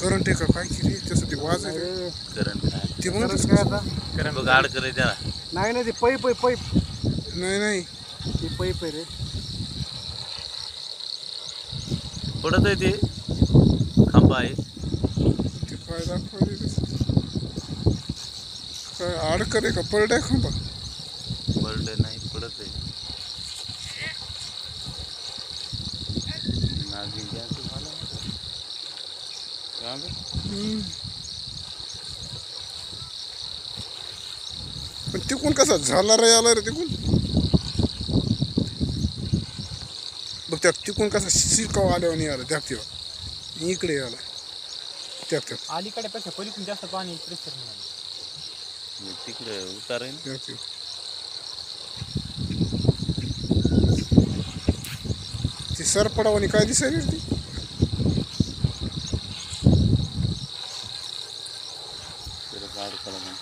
Current आहे का काय की तसं ते वाज आहे करंट ते म्हणत काय आता करंट गाड करे त्याला नाही नाही ते पाईप आहे पाईप नाही नाही ते पाईप आहे रे पडत आहे ते खांबा आहे ते काय दाखवायचं काय अडकत आहे का पडलाय खांबा पडले नाही पडत आहे नागिन जास्त झालं का गं? पण तिकून कसा झाला रे आला रे तिकून बघ त्या तिकून कसा शिरकाव आल्यावर नाही आला त्या तेव्हा इकडे आला त्या तेव्हा अलीकडे पेक्षा पलीकडून जास्त पाणी प्रेशर मिळालं तिकडे उतार आहे ना त्या तेव्हा ती सरपडावानी काय दिसायली रे ती त्याला गाड करा म्हणून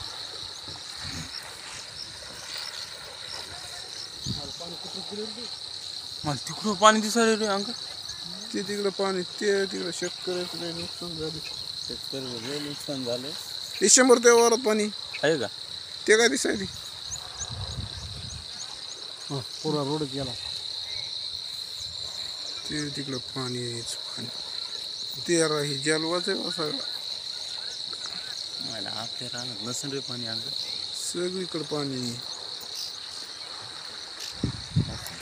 मला तिकडं पाणी दिसायला रे अंक ते तिकडं पाणी ते तिकडं शेतकऱ्याचं लय नुकसान झालं शेतकरी नुकसान झालं हे 100 त्या वारात पाणी आहे का ते काय दिसायली पूर्ण रोड गेला ते तिकडं पाणी यायचं पाणी ते हे जलवाच आहे सगळं मला आपल्या रानात नसेल रे पाणी अंक सगळीकडं पाणी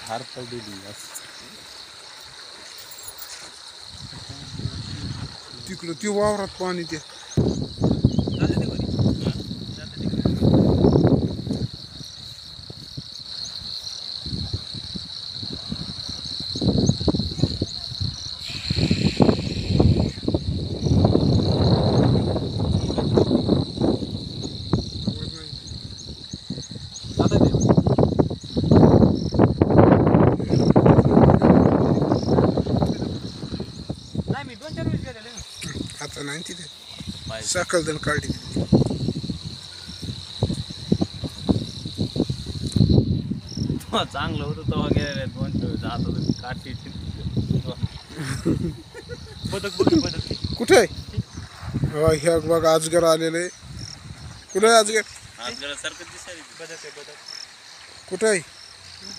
धार पडलेली असं तिकडं ते वावरात पाणी ते नाही मी 2-4 वेळेस गेलेले ना आता नाही तिथे पाहिजे साखळदण काढली चांगलं होतं तेव्हा गेलेले 2 आता तर काठी बदक बघ बदक कुठे आहे ह्या बघ अजगर आलेले कुठे आहे अजगर सारखं दिसायला बदक आहे बदक कुठे आहे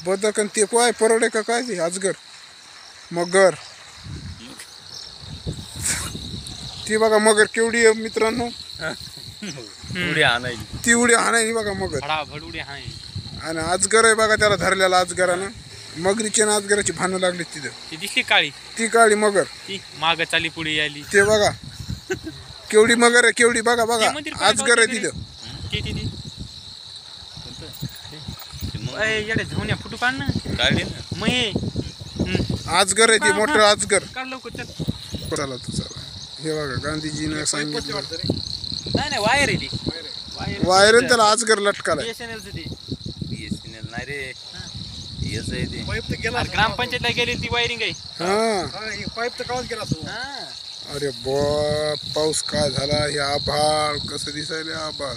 बदक आणि ते काय परवडे का काय ते अजगर मगर ती बघा मगर केवढी आहे मित्रांनो उडी आणायची ती उडी हाणायची बघा मगर फडाफड उडी हाय आणि अजगर आहे बघा त्याला धरलेला अजगरानं मगरीची आणि अजगराची भांडणं लागली तिथं ती दिसली काळी ती काळी मगर ती माग चाली पुढे आली ते बघा केवढी मगर आहे केवढी बघा बघा अजगर आहे तिथं ती ती ती येडे झोन्या फुटू काढ ना काढली ना मग अजगर आहे ती मोठं अजगर काढ लवकर चल कोणाला तर चला हे बघा गांधीजीनं सांगितलं नाही नाही वायर आहे ती वायर आहे त्याला अजगर लटकालाय BSNL चं ते BSNL नाही रे येस आहे ते पाईप तर गेला ग्रामपंचायतला गेली ती वायरिंग आहे हा पाईप तर काढून गेला अरे बाप पाऊस काय झाला हे आभाळ कसं दिसायले आभाळ